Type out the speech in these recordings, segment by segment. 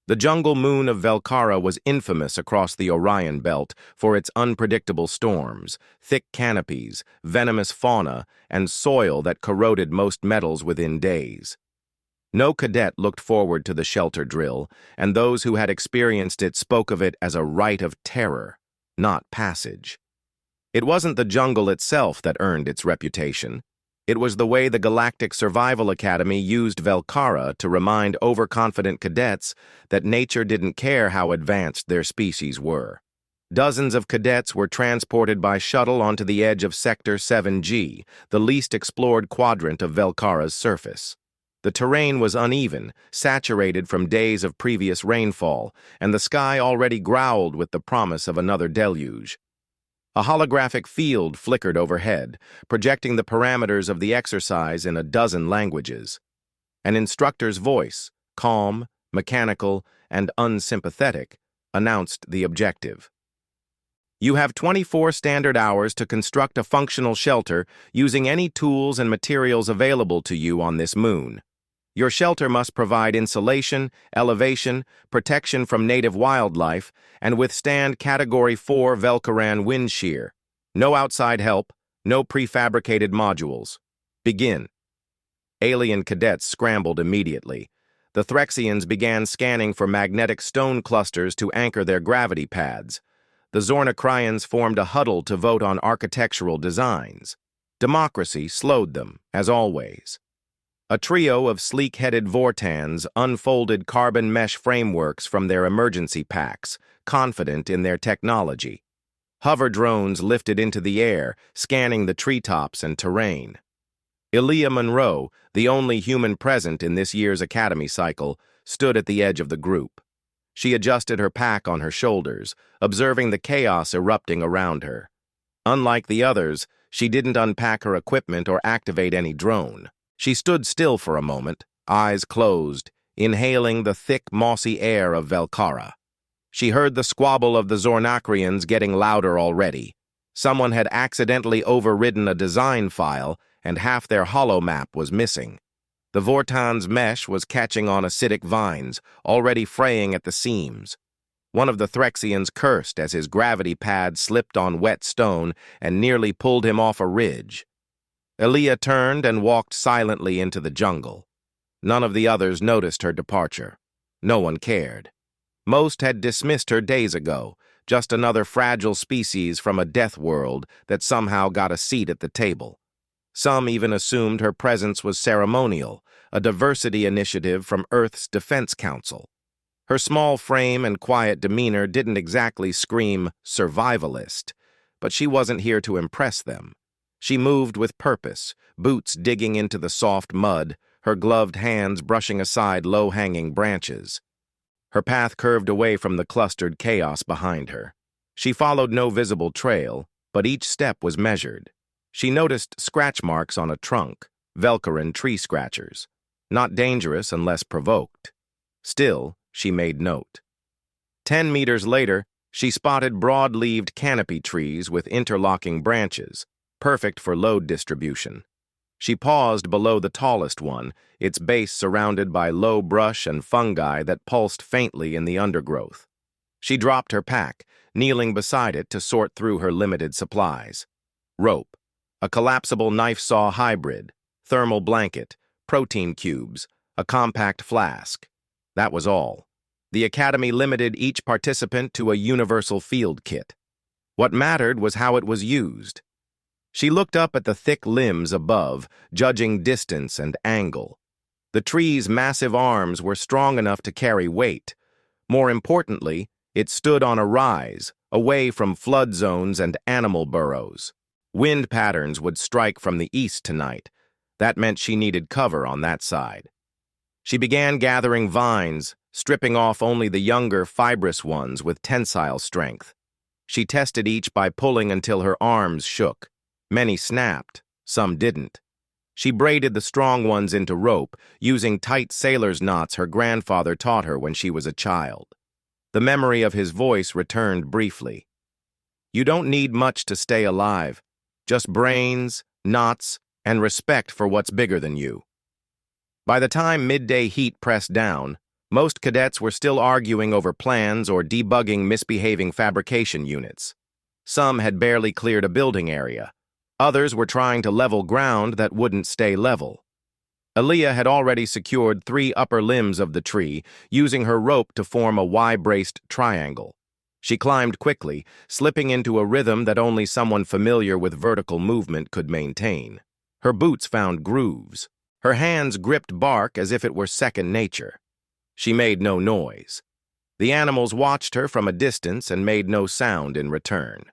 The jungle moon of Velcara was infamous across the Orion Belt for its unpredictable storms, thick canopies, venomous fauna, and soil that corroded most metals within days. No cadet looked forward to the shelter drill, and those who had experienced it spoke of it as a rite of terror, not passage. It wasn't the jungle itself that earned its reputation. It was the way the Galactic Survival Academy used Velcara to remind overconfident cadets that nature didn't care how advanced their species were. Dozens of cadets were transported by shuttle onto the edge of Sector 7G, the least explored quadrant of Velcara's surface. The terrain was uneven, saturated from days of previous rainfall, and the sky already growled with the promise of another deluge. A holographic field flickered overhead, projecting the parameters of the exercise in a dozen languages. An instructor's voice, calm, mechanical, and unsympathetic, announced the objective. You have 24 standard hours to construct a functional shelter using any tools and materials available to you on this moon. Your shelter must provide insulation, elevation, protection from native wildlife, and withstand Category 4 Velcaran wind shear. No outside help, no prefabricated modules. Begin. Alien cadets scrambled immediately. The Threxians began scanning for magnetic stone clusters to anchor their gravity pads. The Zornacrians formed a huddle to vote on architectural designs. Democracy slowed them, as always. A trio of sleek-headed Vortans unfolded carbon mesh frameworks from their emergency packs, confident in their technology. Hover drones lifted into the air, scanning the treetops and terrain. Aiyah Monroe, the only human present in this year's academy cycle, stood at the edge of the group. She adjusted her pack on her shoulders, observing the chaos erupting around her. Unlike the others, she didn't unpack her equipment or activate any drone. She stood still for a moment, eyes closed, inhaling the thick, mossy air of Velcara. She heard the squabble of the Zornacrians getting louder already. Someone had accidentally overridden a design file, and half their holomap was missing. The Vortan's mesh was catching on acidic vines, already fraying at the seams. One of the Threxians cursed as his gravity pad slipped on wet stone and nearly pulled him off a ridge. Aiyah turned and walked silently into the jungle. None of the others noticed her departure. No one cared. Most had dismissed her days ago, just another fragile species from a death world that somehow got a seat at the table. Some even assumed her presence was ceremonial, a diversity initiative from Earth's Defense Council. Her small frame and quiet demeanor didn't exactly scream survivalist, but she wasn't here to impress them. She moved with purpose, boots digging into the soft mud, her gloved hands brushing aside low-hanging branches. Her path curved away from the clustered chaos behind her. She followed no visible trail, but each step was measured. She noticed scratch marks on a trunk, Velcaran tree scratchers. Not dangerous unless provoked. Still, she made note. 10 meters later, she spotted broad-leaved canopy trees with interlocking branches, perfect for load distribution. She paused below the tallest one, its base surrounded by low brush and fungi that pulsed faintly in the undergrowth. She dropped her pack, kneeling beside it to sort through her limited supplies. Rope, a collapsible knife-saw hybrid, thermal blanket, protein cubes, a compact flask. That was all. The Academy limited each participant to a universal field kit. What mattered was how it was used. She looked up at the thick limbs above, judging distance and angle. The tree's massive arms were strong enough to carry weight. More importantly, it stood on a rise, away from flood zones and animal burrows. Wind patterns would strike from the east tonight. That meant she needed cover on that side. She began gathering vines, stripping off only the younger, fibrous ones with tensile strength. She tested each by pulling until her arms shook. Many snapped, some didn't. She braided the strong ones into rope, using tight sailor's knots her grandfather taught her when she was a child. The memory of his voice returned briefly. You don't need much to stay alive, just brains, knots, and respect for what's bigger than you. By the time midday heat pressed down, Most cadets were still arguing over plans or debugging misbehaving fabrication units. Some had barely cleared a building area. Others were trying to level ground that wouldn't stay level. Aiyah had already secured 3 upper limbs of the tree, using her rope to form a Y-braced triangle. She climbed quickly, slipping into a rhythm that only someone familiar with vertical movement could maintain. Her boots found grooves. Her hands gripped bark as if it were second nature. She made no noise. The animals watched her from a distance and made no sound in return.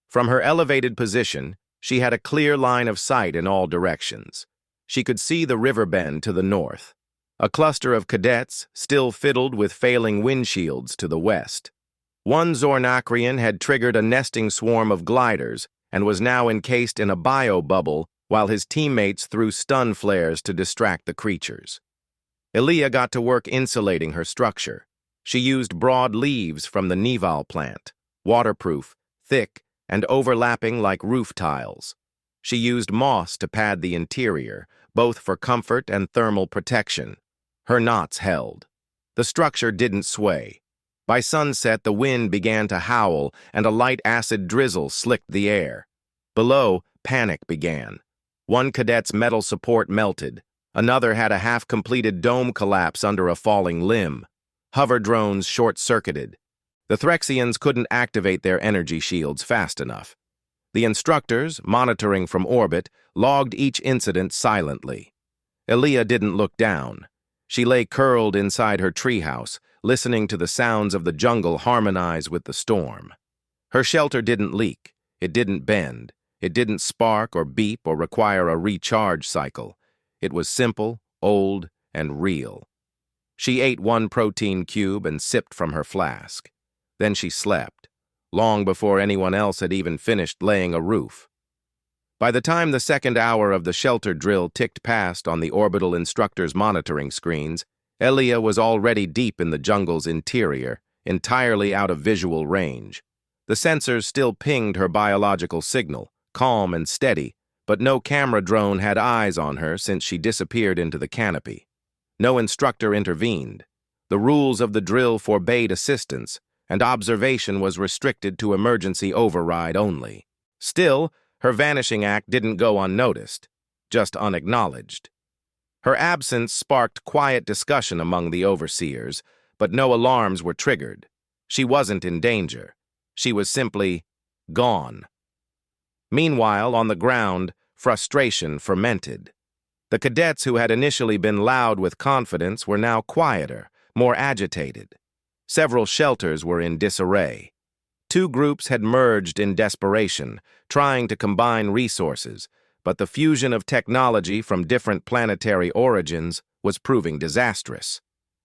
From her elevated position, she had a clear line of sight in all directions. She could see the river bend to the north. A cluster of cadets still fiddled with failing windshields to the west. One Zornacrian had triggered a nesting swarm of gliders and was now encased in a bio-bubble while his teammates threw stun flares to distract the creatures. Aiyah got to work insulating her structure. She used broad leaves from the Nival plant, waterproof, thick, and overlapping like roof tiles. She used moss to pad the interior, both for comfort and thermal protection. Her knots held. The structure didn't sway. By sunset, the wind began to howl and a light acid drizzle slicked the air. Below, panic began. One cadet's metal support melted. Another had a half-completed dome collapse under a falling limb. Hover drones short-circuited. The Threxians couldn't activate their energy shields fast enough. The instructors, monitoring from orbit, logged each incident silently. Aiyah didn't look down. She lay curled inside her treehouse, listening to the sounds of the jungle harmonize with the storm. Her shelter didn't leak. It didn't bend. It didn't spark or beep or require a recharge cycle. It was simple, old, and real. She ate 1 protein cube and sipped from her flask. Then she slept, long before anyone else had even finished laying a roof. By the time the second hour of the shelter drill ticked past on the orbital instructor's monitoring screens, Aiyah was already deep in the jungle's interior, entirely out of visual range. The sensors still pinged her biological signal, calm and steady, but no camera drone had eyes on her since she disappeared into the canopy. No instructor intervened. The rules of the drill forbade assistance, and observation was restricted to emergency override only. Still, her vanishing act didn't go unnoticed, just unacknowledged. Her absence sparked quiet discussion among the overseers, but no alarms were triggered. She wasn't in danger. She was simply gone. Meanwhile, on the ground, frustration fermented. The cadets who had initially been loud with confidence were now quieter, more agitated. Several shelters were in disarray. 2 groups had merged in desperation, trying to combine resources, but the fusion of technology from different planetary origins was proving disastrous.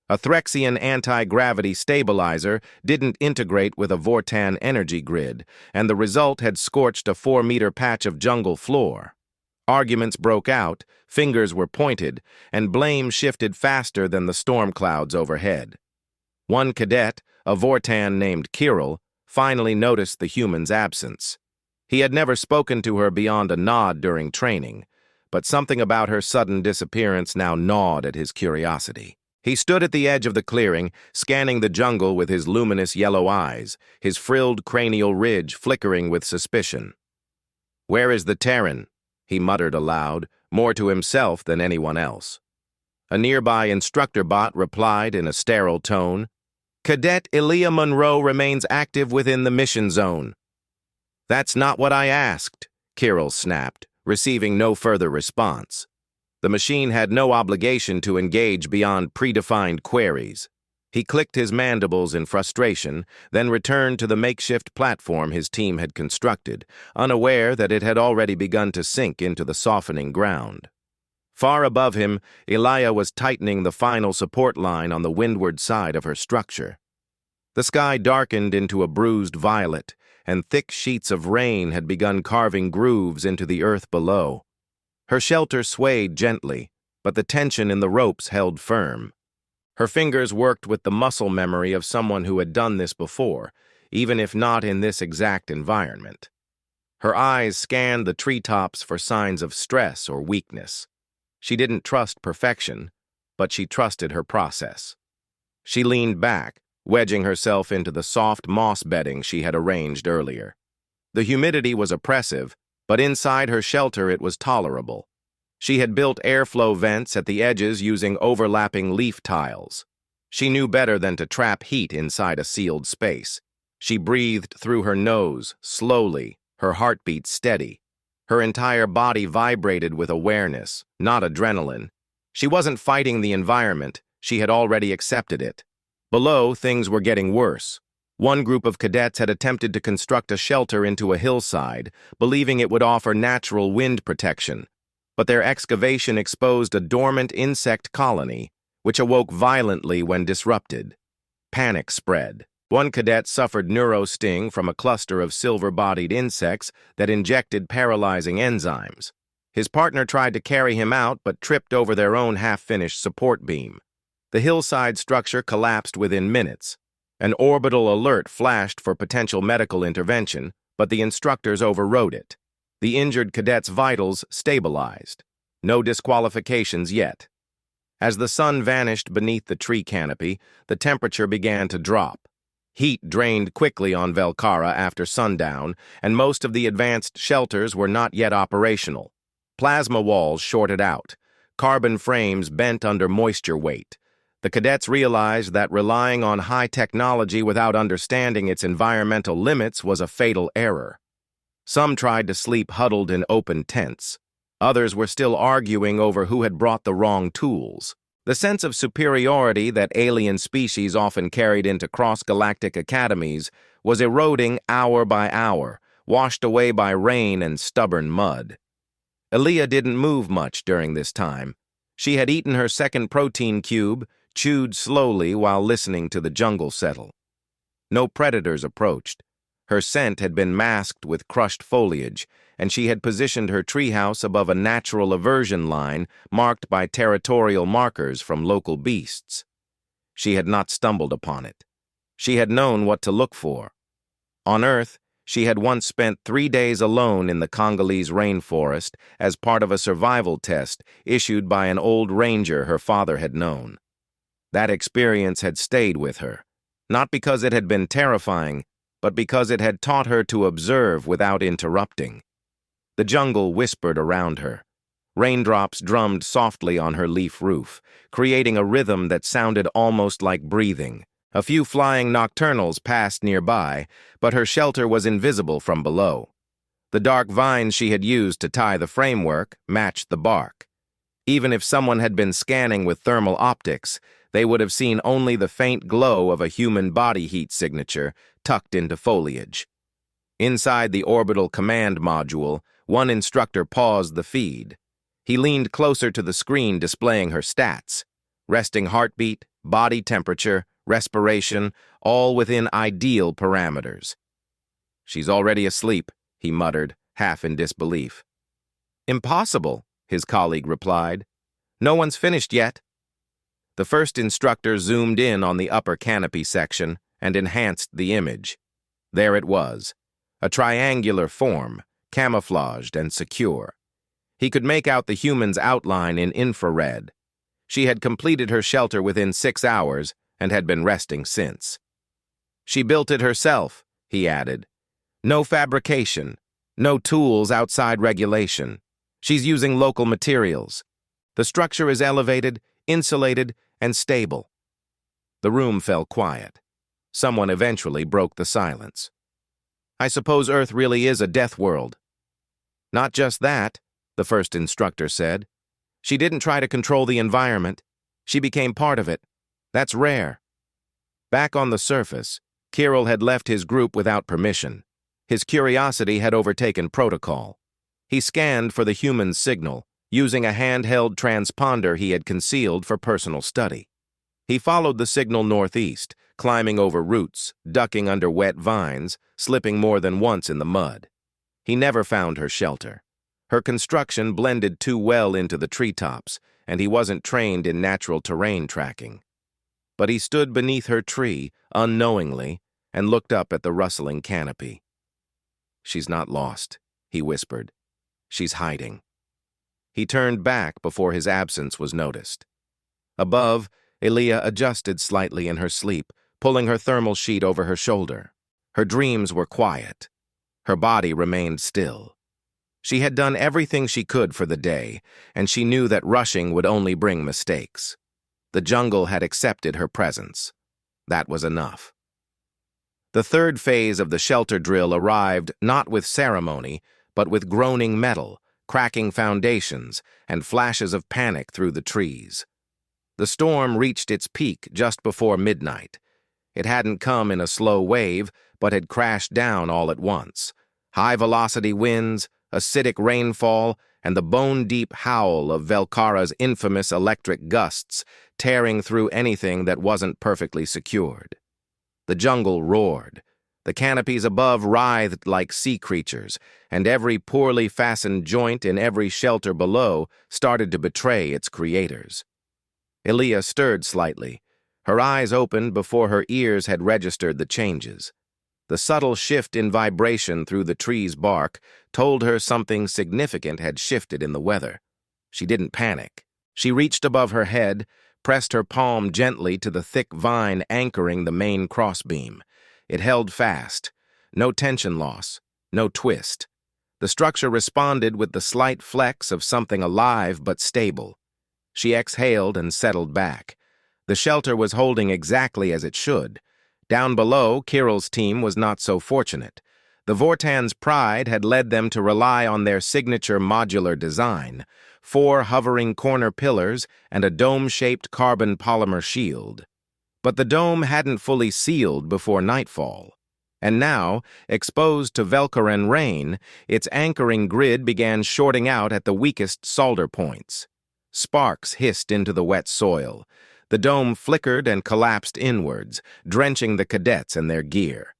A Threxian anti-gravity stabilizer didn't integrate with a Vortan energy grid, and the result had scorched a 4-meter patch of jungle floor. Arguments broke out, fingers were pointed, and blame shifted faster than the storm clouds overhead. One cadet, a Vortan named Kirill, finally noticed the human's absence. He had never spoken to her beyond a nod during training, but something about her sudden disappearance now gnawed at his curiosity. He stood at the edge of the clearing, scanning the jungle with his luminous yellow eyes, his frilled cranial ridge flickering with suspicion. "Where is the Terran?" he muttered aloud, more to himself than anyone else. A nearby instructor bot replied in a sterile tone, "Cadet Aiyah Monroe remains active within the mission zone." "That's not what I asked," Kirill snapped, receiving no further response. The machine had no obligation to engage beyond predefined queries. He clicked his mandibles in frustration, then returned to the makeshift platform his team had constructed, unaware that it had already begun to sink into the softening ground. Far above him, Aiyah was tightening the final support line on the windward side of her structure. The sky darkened into a bruised violet, and thick sheets of rain had begun carving grooves into the earth below. Her shelter swayed gently, but the tension in the ropes held firm. Her fingers worked with the muscle memory of someone who had done this before, even if not in this exact environment. Her eyes scanned the treetops for signs of stress or weakness. She didn't trust perfection, but she trusted her process. She leaned back, wedging herself into the soft moss bedding she had arranged earlier. The humidity was oppressive, but inside her shelter it was tolerable. She had built airflow vents at the edges using overlapping leaf tiles. She knew better than to trap heat inside a sealed space. She breathed through her nose, slowly, her heartbeat steady. Her entire body vibrated with awareness, not adrenaline. She wasn't fighting the environment, she had already accepted it. Below, things were getting worse. One group of cadets had attempted to construct a shelter into a hillside, believing it would offer natural wind protection. But their excavation exposed a dormant insect colony, which awoke violently when disrupted. Panic spread. One cadet suffered neurosting from a cluster of silver-bodied insects that injected paralyzing enzymes. His partner tried to carry him out but tripped over their own half-finished support beam. The hillside structure collapsed within minutes. An orbital alert flashed for potential medical intervention, but the instructors overrode it. The injured cadet's vitals stabilized. No disqualifications yet. As the sun vanished beneath the tree canopy, the temperature began to drop. Heat drained quickly on Velcara after sundown, and most of the advanced shelters were not yet operational. Plasma walls shorted out. Carbon frames bent under moisture weight. The cadets realized that relying on high technology without understanding its environmental limits was a fatal error. Some tried to sleep huddled in open tents. Others were still arguing over who had brought the wrong tools. The sense of superiority that alien species often carried into cross-galactic academies was eroding hour by hour, washed away by rain and stubborn mud. Aiyah didn't move much during this time. She had eaten her second protein cube, chewed slowly while listening to the jungle settle. No predators approached. Her scent had been masked with crushed foliage, and she had positioned her treehouse above a natural aversion line marked by territorial markers from local beasts. She had not stumbled upon it. She had known what to look for. On Earth, she had once spent 3 days alone in the Congolese rainforest as part of a survival test issued by an old ranger her father had known. That experience had stayed with her, not because it had been terrifying, but because it had taught her to observe without interrupting. The jungle whispered around her. Raindrops drummed softly on her leaf roof, creating a rhythm that sounded almost like breathing. A few flying nocturnals passed nearby, but her shelter was invisible from below. The dark vines she had used to tie the framework matched the bark. Even if someone had been scanning with thermal optics, they would have seen only the faint glow of a human body heat signature tucked into foliage. Inside the orbital command module, one instructor paused the feed. He leaned closer to the screen displaying her stats. Resting heartbeat, body temperature, respiration, all within ideal parameters. "She's already asleep," he muttered, half in disbelief. "Impossible," his colleague replied. "No one's finished yet." The first instructor zoomed in on the upper canopy section and enhanced the image. There it was, a triangular form, camouflaged and secure. He could make out the human's outline in infrared. She had completed her shelter within 6 hours and had been resting since. "She built it herself," he added. "No fabrication, no tools outside regulation. She's using local materials. The structure is elevated, insulated, and stable." The room fell quiet. Someone eventually broke the silence. "I suppose Earth really is a death world." "Not just that," the first instructor said. "She didn't try to control the environment. She became part of it. That's rare." Back on the surface, Kirill had left his group without permission. His curiosity had overtaken protocol. He scanned for the human signal, using a handheld transponder he had concealed for personal study. He followed the signal northeast, climbing over roots, ducking under wet vines, slipping more than once in the mud. He never found her shelter. Her construction blended too well into the treetops, and he wasn't trained in natural terrain tracking. But he stood beneath her tree, unknowingly, and looked up at the rustling canopy. "She's not lost," he whispered. "She's hiding." He turned back before his absence was noticed. Above, Aiyah adjusted slightly in her sleep, pulling her thermal sheet over her shoulder. Her dreams were quiet. Her body remained still. She had done everything she could for the day, and she knew that rushing would only bring mistakes. The jungle had accepted her presence. That was enough. The third phase of the shelter drill arrived not with ceremony, but with groaning metal, cracking foundations, and flashes of panic through the trees. The storm reached its peak just before midnight. It hadn't come in a slow wave, but had crashed down all at once. High-velocity winds, acidic rainfall, and the bone-deep howl of Velcara's infamous electric gusts tearing through anything that wasn't perfectly secured. The jungle roared. The canopies above writhed like sea creatures, and every poorly fastened joint in every shelter below started to betray its creators. Aiyah stirred slightly. Her eyes opened before her ears had registered the changes. The subtle shift in vibration through the tree's bark told her something significant had shifted in the weather. She didn't panic. She reached above her head, pressed her palm gently to the thick vine anchoring the main crossbeam. It held fast. No tension loss, no twist. The structure responded with the slight flex of something alive but stable. She exhaled and settled back. The shelter was holding exactly as it should. Down below, Kirill's team was not so fortunate. The Vortan's pride had led them to rely on their signature modular design, 4 hovering corner pillars and a dome-shaped carbon polymer shield. But the dome hadn't fully sealed before nightfall. And now, exposed to Velcaran rain, its anchoring grid began shorting out at the weakest solder points. Sparks hissed into the wet soil. The dome flickered and collapsed inwards, drenching the cadets and their gear.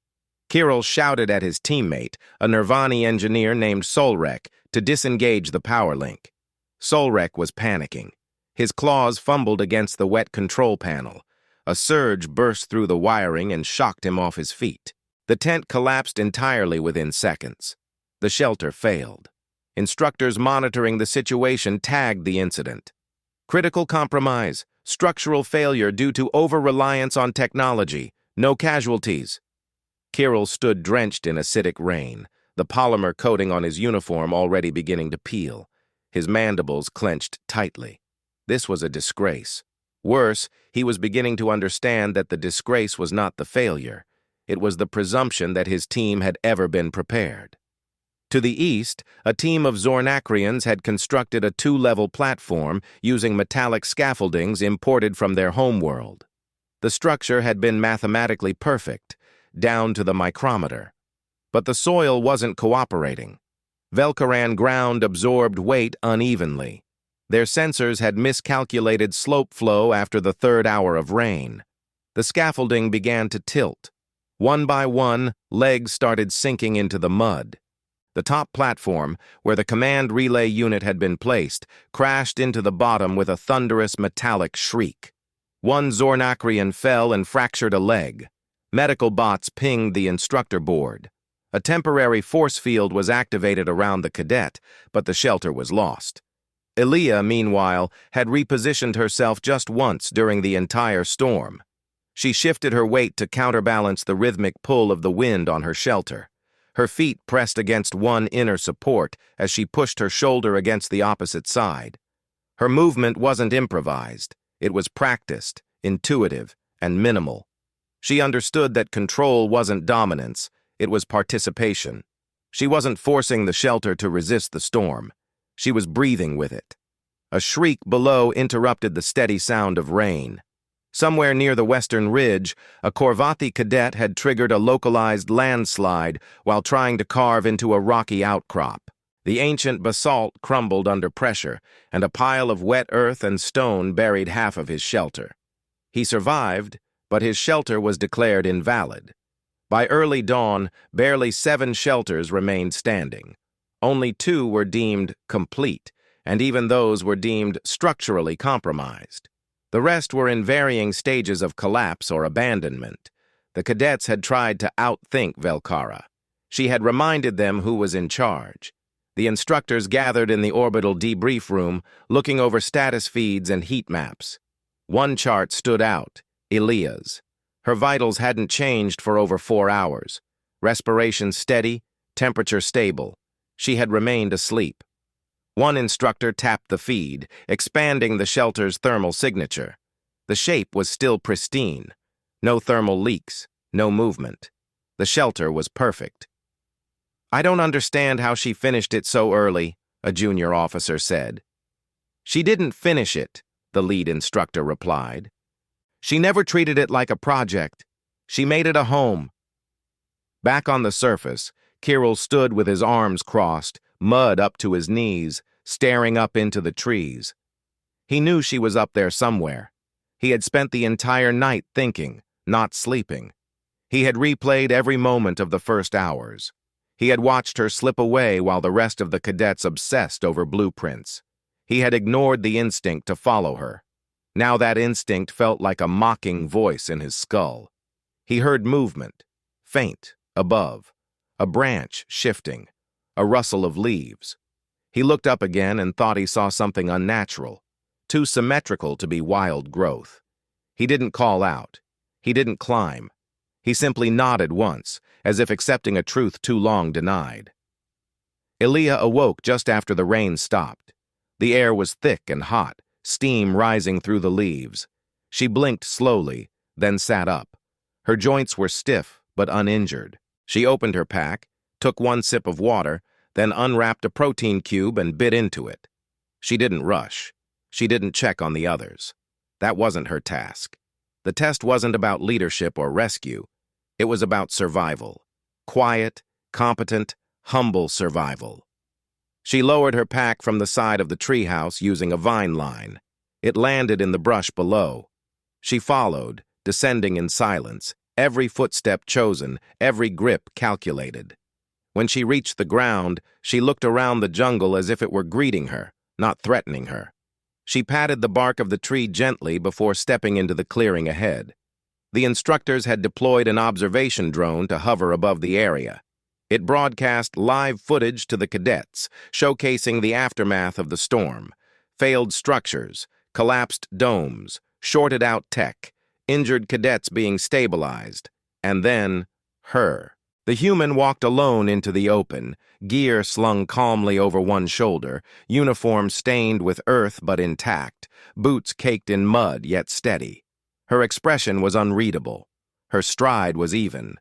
Kirill shouted at his teammate, a Nirvani engineer named Solrek, to disengage the power link. Solrek was panicking. His claws fumbled against the wet control panel. A surge burst through the wiring and shocked him off his feet. The tent collapsed entirely within seconds. The shelter failed. Instructors monitoring the situation tagged the incident. Critical compromise. Structural failure due to over-reliance on technology. No casualties. Kirill stood drenched in acidic rain, the polymer coating on his uniform already beginning to peel. His mandibles clenched tightly. This was a disgrace. Worse, he was beginning to understand that the disgrace was not the failure. It was the presumption that his team had ever been prepared. To the east, a team of Zornacrians had constructed a 2-level platform using metallic scaffoldings imported from their homeworld. The structure had been mathematically perfect, down to the micrometer. But the soil wasn't cooperating. Velcaran ground absorbed weight unevenly. Their sensors had miscalculated slope flow after the 3rd hour of rain. The scaffolding began to tilt. One by one, legs started sinking into the mud. The top platform, where the command relay unit had been placed, crashed into the bottom with a thunderous metallic shriek. One Zornacrian fell and fractured a leg. Medical bots pinged the instructor board. A temporary force field was activated around the cadet, but the shelter was lost. Aiyah, meanwhile, had repositioned herself just once during the entire storm. She shifted her weight to counterbalance the rhythmic pull of the wind on her shelter. Her feet pressed against one inner support as she pushed her shoulder against the opposite side. Her movement wasn't improvised. It was practiced, intuitive, and minimal. She understood that control wasn't dominance, it was participation. She wasn't forcing the shelter to resist the storm. She was breathing with it. A shriek below interrupted the steady sound of rain. Somewhere near the western ridge, a Korvathi cadet had triggered a localized landslide while trying to carve into a rocky outcrop. The ancient basalt crumbled under pressure, and a pile of wet earth and stone buried half of his shelter. He survived, but his shelter was declared invalid. By early dawn, barely 7 shelters remained standing. Only 2 were deemed complete, and even those were deemed structurally compromised. The rest were in varying stages of collapse or abandonment. The cadets had tried to outthink Velcara. She had reminded them who was in charge. The instructors gathered in the orbital debrief room, looking over status feeds and heat maps. One chart stood out, Aiyah's. Her vitals hadn't changed for over 4 hours. Respiration steady, temperature stable. She had remained asleep. One instructor tapped the feed, expanding the shelter's thermal signature. The shape was still pristine. No thermal leaks, no movement. The shelter was perfect. "I don't understand how she finished it so early," a junior officer said. "She didn't finish it," the lead instructor replied. "She never treated it like a project. She made it a home." Back on the surface, Kirill stood with his arms crossed, mud up to his knees, staring up into the trees. He knew she was up there somewhere. He had spent the entire night thinking, not sleeping. He had replayed every moment of the first hours. He had watched her slip away while the rest of the cadets obsessed over blueprints. He had ignored the instinct to follow her. Now that instinct felt like a mocking voice in his skull. He heard movement, faint, above, a branch shifting, a rustle of leaves. He looked up again and thought he saw something unnatural, too symmetrical to be wild growth. He didn't call out. He didn't climb. He simply nodded once, as if accepting a truth too long denied. Aiyah awoke just after the rain stopped. The air was thick and hot, steam rising through the leaves. She blinked slowly, then sat up. Her joints were stiff but uninjured. She opened her pack, took one sip of water, then unwrapped a protein cube and bit into it. She didn't rush. She didn't check on the others. That wasn't her task. The test wasn't about leadership or rescue. It was about survival. Quiet, competent, humble survival. She lowered her pack from the side of the treehouse using a vine line. It landed in the brush below. She followed, descending in silence, every footstep chosen, every grip calculated. When she reached the ground, she looked around the jungle as if it were greeting her, not threatening her. She patted the bark of the tree gently before stepping into the clearing ahead. The instructors had deployed an observation drone to hover above the area. It broadcast live footage to the cadets, showcasing the aftermath of the storm: failed structures, collapsed domes, shorted-out tech, injured cadets being stabilized, and then her. The human walked alone into the open, gear slung calmly over one shoulder, uniform stained with earth but intact, boots caked in mud yet steady. Her expression was unreadable. Her stride was even.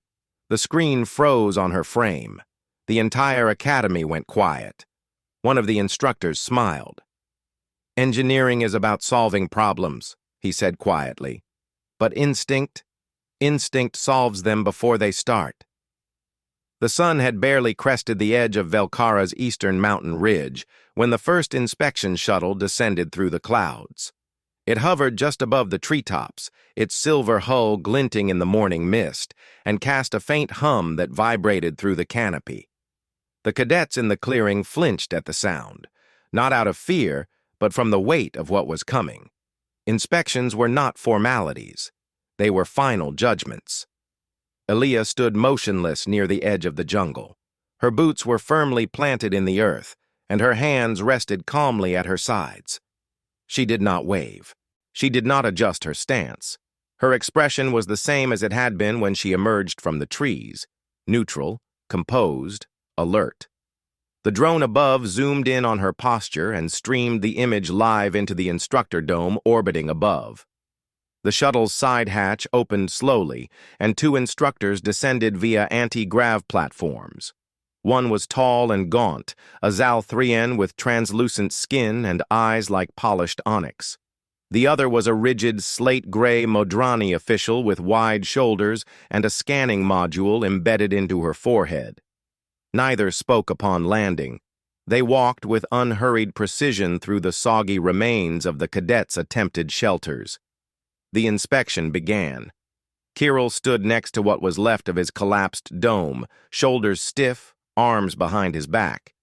The screen froze on her frame. The entire academy went quiet. One of the instructors smiled. "Engineering is about solving problems," he said quietly. "But instinct solves them before they start." The sun had barely crested the edge of Velcara's eastern mountain ridge when the first inspection shuttle descended through the clouds. It hovered just above the treetops, its silver hull glinting in the morning mist, and cast a faint hum that vibrated through the canopy. The cadets in the clearing flinched at the sound, not out of fear, but from the weight of what was coming. Inspections were not formalities. They were final judgments. Aiyah stood motionless near the edge of the jungle. Her boots were firmly planted in the earth, and her hands rested calmly at her sides. She did not wave. She did not adjust her stance. Her expression was the same as it had been when she emerged from the trees: neutral, composed, alert. The drone above zoomed in on her posture and streamed the image live into the instructor dome orbiting above. The shuttle's side hatch opened slowly, and 2 instructors descended via anti-grav platforms. One was tall and gaunt, a Zal-3N with translucent skin and eyes like polished onyx. The other was a rigid, slate-gray Modrani official with wide shoulders and a scanning module embedded into her forehead. Neither spoke upon landing. They walked with unhurried precision through the soggy remains of the cadets' attempted shelters. The inspection began. Kirill stood next to what was left of his collapsed dome, shoulders stiff, arms behind his back.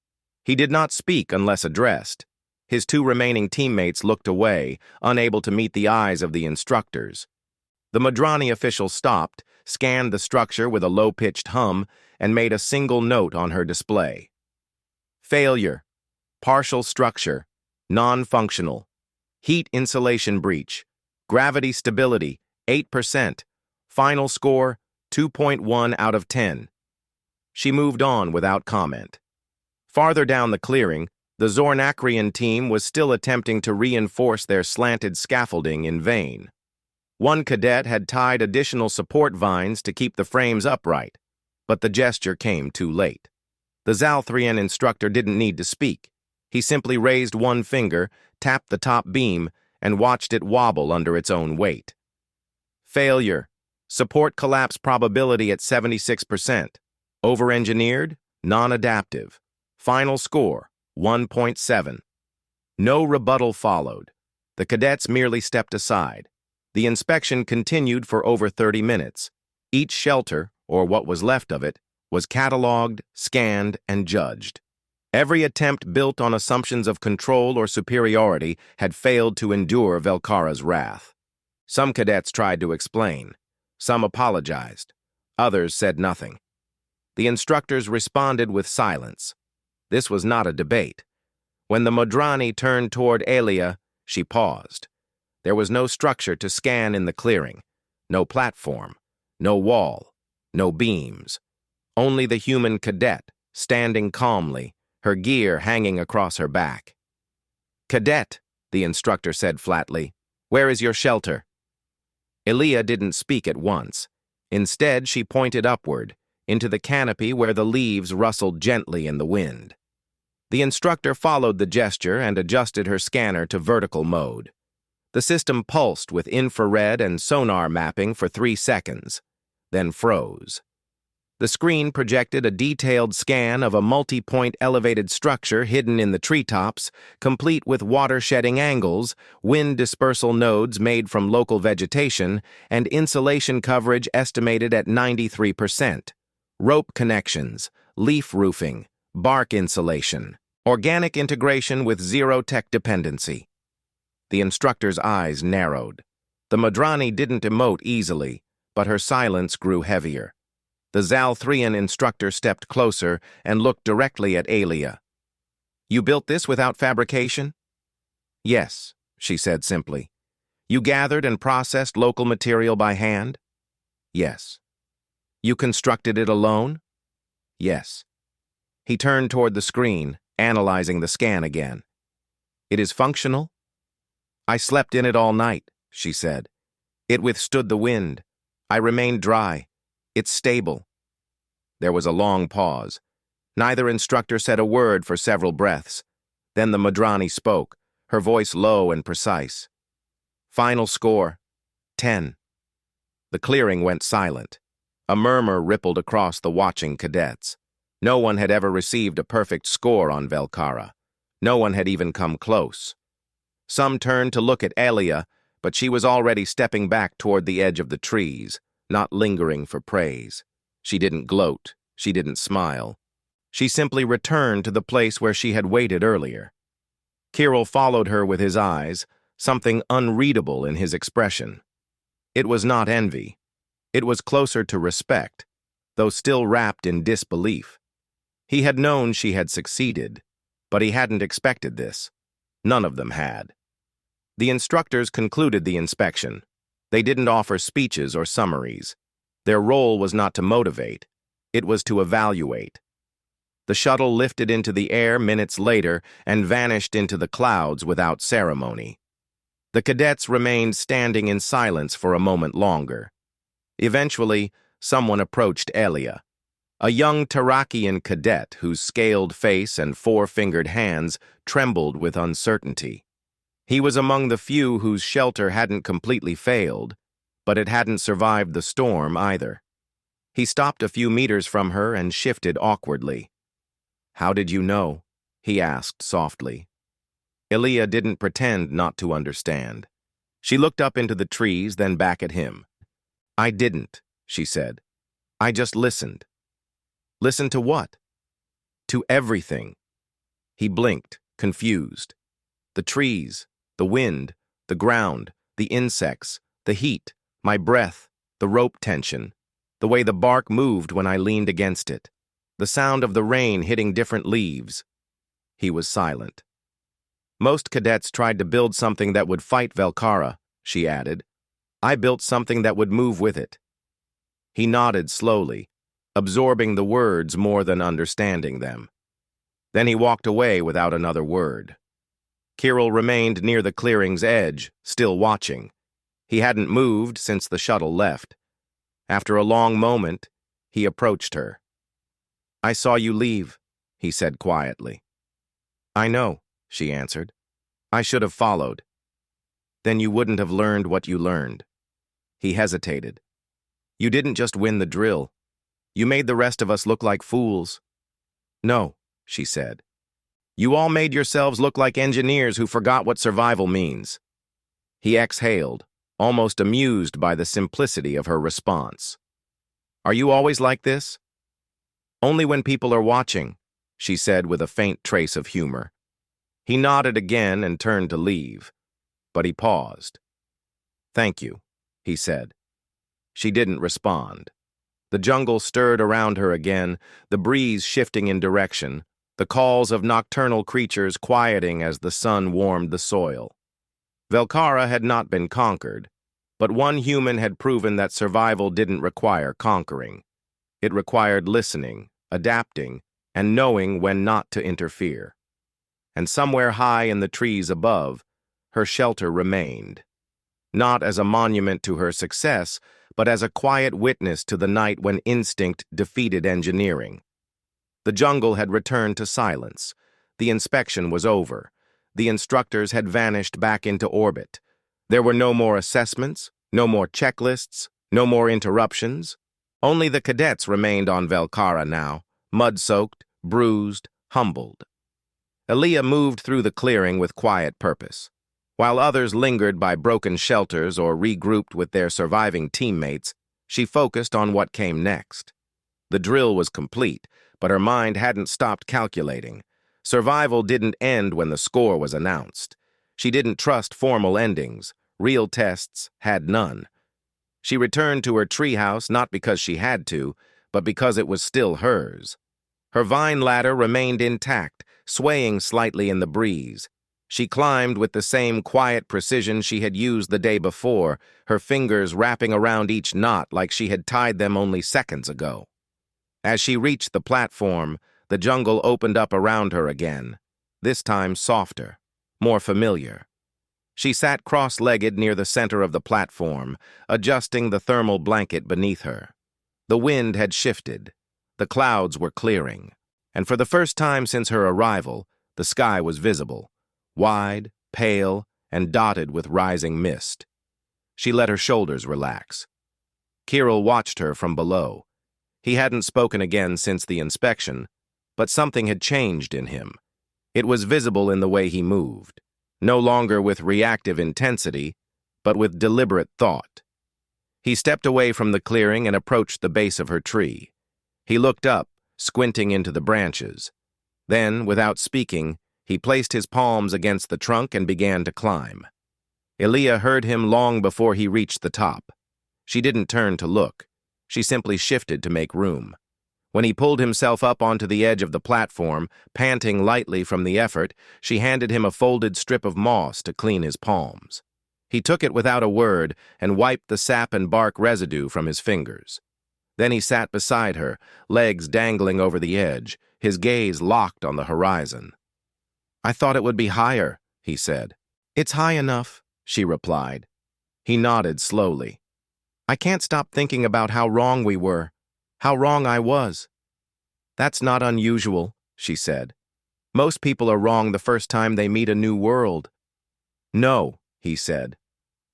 He did not speak unless addressed. His 2 remaining teammates looked away, unable to meet the eyes of the instructors. The Modrani official stopped, scanned the structure with a low-pitched hum, and made a single note on her display. "Failure. Partial structure. Non-functional. Heat insulation breach. Gravity stability, 8%. Final score, 2.1 out of 10. She moved on without comment. Farther down the clearing, the Zornacrian team was still attempting to reinforce their slanted scaffolding in vain. One cadet had tied additional support vines to keep the frames upright, but the gesture came too late. The Zalthrian instructor didn't need to speak. He simply raised one finger, tapped the top beam, and watched it wobble under its own weight. Failure. Support collapse probability at 76%. Over-engineered, non-adaptive. Final score, 1.7. No rebuttal followed. The cadets merely stepped aside. The inspection continued for over 30 minutes. Each shelter, or what was left of it, was cataloged, scanned, and judged. Every attempt built on assumptions of control or superiority had failed to endure Velcara's wrath. Some cadets tried to explain. Some apologized. Others said nothing. The instructors responded with silence. This was not a debate. When the Modrani turned toward Aiyah, she paused. There was no structure to scan in the clearing. No platform. No wall. No beams. Only the human cadet, standing calmly, her gear hanging across her back. "Cadet," the instructor said flatly, "where is your shelter?" Aiyah didn't speak at once. Instead, she pointed upward, into the canopy where the leaves rustled gently in the wind. The instructor followed the gesture and adjusted her scanner to vertical mode. The system pulsed with infrared and sonar mapping for 3 seconds, then froze. The screen projected a detailed scan of a multi-point elevated structure hidden in the treetops, complete with water-shedding angles, wind dispersal nodes made from local vegetation, and insulation coverage estimated at 93%. Rope connections, leaf roofing, bark insulation, organic integration with zero tech dependency. The instructor's eyes narrowed. The Modrani didn't emote easily, but her silence grew heavier. The Zalthrian instructor stepped closer and looked directly at Aiyah. "You built this without fabrication?" "Yes," she said simply. "You gathered and processed local material by hand?" "Yes." "You constructed it alone?" "Yes." He turned toward the screen, analyzing the scan again. "It is functional?" "I slept in it all night," she said. "It withstood the wind. I remained dry. It's stable." There was a long pause. Neither instructor said a word for several breaths. Then the Modrani spoke, her voice low and precise. "Final score, 10. The clearing went silent. A murmur rippled across the watching cadets. No one had ever received a perfect score on Velcara. No one had even come close. Some turned to look at Aiyah, but she was already stepping back toward the edge of the trees, not lingering for praise. She didn't gloat. She didn't smile. She simply returned to the place where she had waited earlier. Kirill followed her with his eyes, something unreadable in his expression. It was not envy. It was closer to respect, though still wrapped in disbelief. He had known she had succeeded, but he hadn't expected this. None of them had. The instructors concluded the inspection. They didn't offer speeches or summaries. Their role was not to motivate. It was to evaluate. The shuttle lifted into the air minutes later and vanished into the clouds without ceremony. The cadets remained standing in silence for a moment longer. Eventually, someone approached Aiyah, a young Tarakian cadet whose scaled face and four-fingered hands trembled with uncertainty. He was among the few whose shelter hadn't completely failed, but it hadn't survived the storm either. He stopped a few meters from her and shifted awkwardly. "How did you know?" he asked softly. Aiyah didn't pretend not to understand. She looked up into the trees, then back at him. "I didn't," she said. "I just listened." "Listen to what?" "To everything." He blinked, confused. The trees, the wind, the ground, the insects, the heat, my breath, the rope tension, the way the bark moved when I leaned against it, the sound of the rain hitting different leaves. He was silent. Most cadets tried to build something that would fight Velcara, she added. I built something that would move with it. He nodded slowly, absorbing the words more than understanding them. Then he walked away without another word. Kirill remained near the clearing's edge, still watching. He hadn't moved since the shuttle left. After a long moment, he approached her. I saw you leave, he said quietly. I know, she answered. I should have followed. Then you wouldn't have learned what you learned. He hesitated. You didn't just win the drill. You made the rest of us look like fools. No, she said. You all made yourselves look like engineers who forgot what survival means. He exhaled, almost amused by the simplicity of her response. Are you always like this? Only when people are watching, she said with a faint trace of humor. He nodded again and turned to leave, but he paused. Thank you, he said. She didn't respond. The jungle stirred around her again, the breeze shifting in direction, the calls of nocturnal creatures quieting as the sun warmed the soil. Velcara had not been conquered, but one human had proven that survival didn't require conquering. It required listening, adapting, and knowing when not to interfere. And somewhere high in the trees above, her shelter remained. Not as a monument to her success, but as a quiet witness to the night when instinct defeated engineering. The jungle had returned to silence. The inspection was over. The instructors had vanished back into orbit. There were no more assessments, no more checklists, no more interruptions. Only the cadets remained on Velcara now, mud-soaked, bruised, humbled. Aiyah moved through the clearing with quiet purpose. While others lingered by broken shelters or regrouped with their surviving teammates, she focused on what came next. The drill was complete, but her mind hadn't stopped calculating. Survival didn't end when the score was announced. She didn't trust formal endings. Real tests had none. She returned to her treehouse not because she had to, but because it was still hers. Her vine ladder remained intact, swaying slightly in the breeze. She climbed with the same quiet precision she had used the day before, her fingers wrapping around each knot like she had tied them only seconds ago. As she reached the platform, the jungle opened up around her again, this time softer, more familiar. She sat cross-legged near the center of the platform, adjusting the thermal blanket beneath her. The wind had shifted. The clouds were clearing, and for the first time since her arrival, the sky was visible, wide, pale, and dotted with rising mist. She let her shoulders relax. Kirill watched her from below. He hadn't spoken again since the inspection, but something had changed in him. It was visible in the way he moved, no longer with reactive intensity, but with deliberate thought. He stepped away from the clearing and approached the base of her tree. He looked up, squinting into the branches. Then, without speaking, he placed his palms against the trunk and began to climb. Aiyah heard him long before he reached the top. She didn't turn to look. She simply shifted to make room. When he pulled himself up onto the edge of the platform, panting lightly from the effort, she handed him a folded strip of moss to clean his palms. He took it without a word and wiped the sap and bark residue from his fingers. Then he sat beside her, legs dangling over the edge, his gaze locked on the horizon. I thought it would be higher, he said. It's high enough, she replied. He nodded slowly. I can't stop thinking about how wrong we were, how wrong I was. That's not unusual, she said. Most people are wrong the first time they meet a new world. No, he said.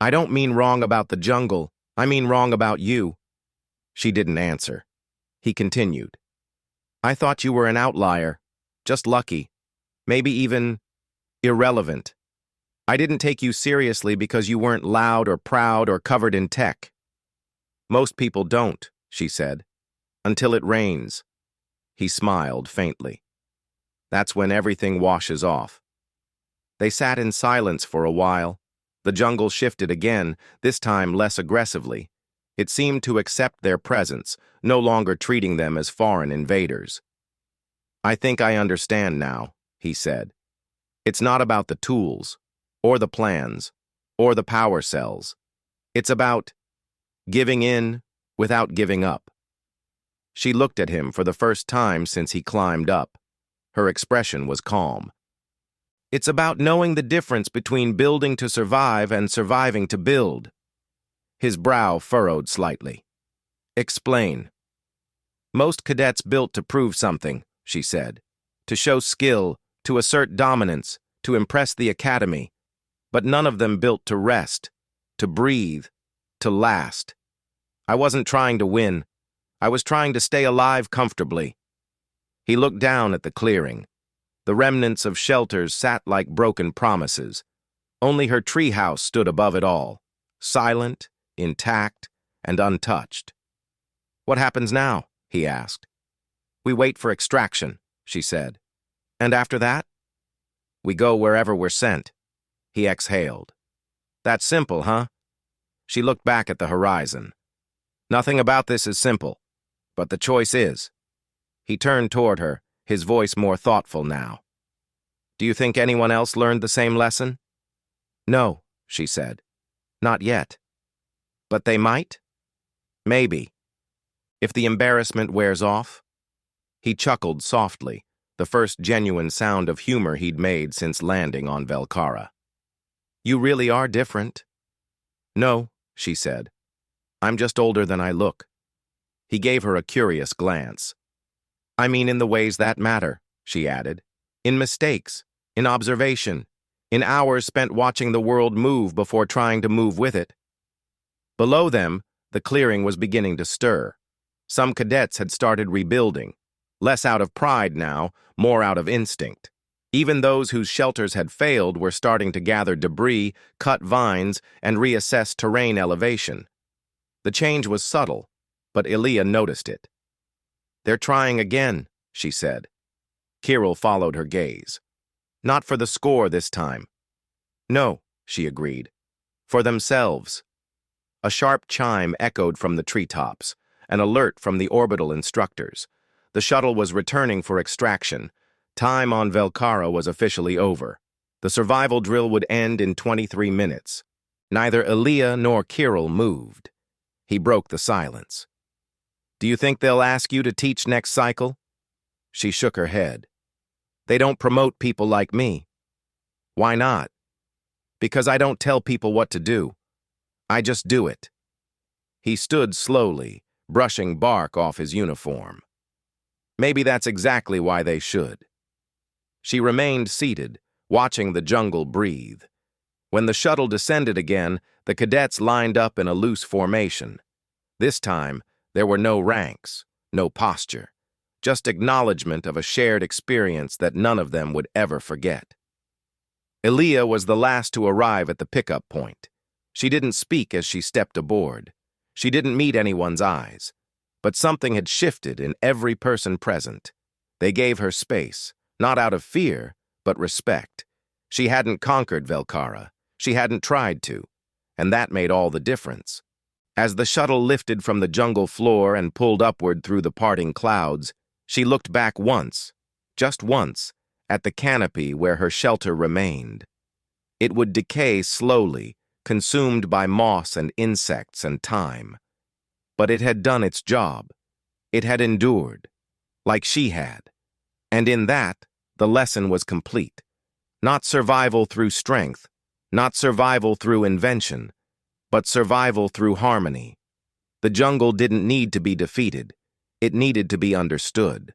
I don't mean wrong about the jungle. I mean wrong about you. She didn't answer. He continued. I thought you were an outlier, just lucky, maybe even irrelevant. I didn't take you seriously because you weren't loud or proud or covered in tech. Most people don't, she said, until it rains. He smiled faintly. That's when everything washes off. They sat in silence for a while. The jungle shifted again, this time less aggressively. It seemed to accept their presence, no longer treating them as foreign invaders. I think I understand now, he said. It's not about the tools, or the plans, or the power cells. It's about giving in without giving up. She looked at him for the first time since he climbed up. Her expression was calm. It's about knowing the difference between building to survive and surviving to build. His brow furrowed slightly. Explain. Most cadets built to prove something, she said. To show skill, to assert dominance, to impress the academy. But none of them built to rest, to breathe, to last. I wasn't trying to win. I was trying to stay alive comfortably. He looked down at the clearing. The remnants of shelters sat like broken promises. Only her treehouse stood above it all, silent, intact, and untouched. What happens now? He asked. We wait for extraction, she said. And after that? We go wherever we're sent. He exhaled. That's simple, huh? She looked back at the horizon. Nothing about this is simple, but the choice is. He turned toward her, his voice more thoughtful now. Do you think anyone else learned the same lesson? No, she said. Not yet. But they might? Maybe. If the embarrassment wears off? He chuckled softly, the first genuine sound of humor he'd made since landing on Velcara. You really are different. No, she said. I'm just older than I look. He gave her a curious glance. I mean in the ways that matter, she added. In mistakes, in observation, in hours spent watching the world move before trying to move with it. Below them, the clearing was beginning to stir. Some cadets had started rebuilding, less out of pride now, more out of instinct. Even those whose shelters had failed were starting to gather debris, cut vines, and reassess terrain elevation. The change was subtle, but Aiyah noticed it. They're trying again, she said. Kirill followed her gaze. Not for the score this time. No, she agreed. For themselves. A sharp chime echoed from the treetops, an alert from the orbital instructors. The shuttle was returning for extraction. Time on Velcara was officially over. The survival drill would end in 23 minutes. Neither Aiyah nor Kirill moved. He broke the silence. Do you think they'll ask you to teach next cycle? She shook her head. They don't promote people like me. Why not? Because I don't tell people what to do. I just do it. He stood slowly, brushing bark off his uniform. Maybe that's exactly why they should. She remained seated, watching the jungle breathe. When the shuttle descended again, the cadets lined up in a loose formation. This time, there were no ranks, no posture, just acknowledgement of a shared experience that none of them would ever forget. Aiyah was the last to arrive at the pickup point. She didn't speak as she stepped aboard. She didn't meet anyone's eyes. But something had shifted in every person present. They gave her space, not out of fear, but respect. She hadn't conquered Velcara. She hadn't tried to. And that made all the difference. As the shuttle lifted from the jungle floor and pulled upward through the parting clouds, she looked back once, just once, at the canopy where her shelter remained. It would decay slowly, consumed by moss and insects and time. But it had done its job. It had endured, like she had. And in that, the lesson was complete. Not survival through strength, not survival through invention, but survival through harmony. The jungle didn't need to be defeated. It needed to be understood.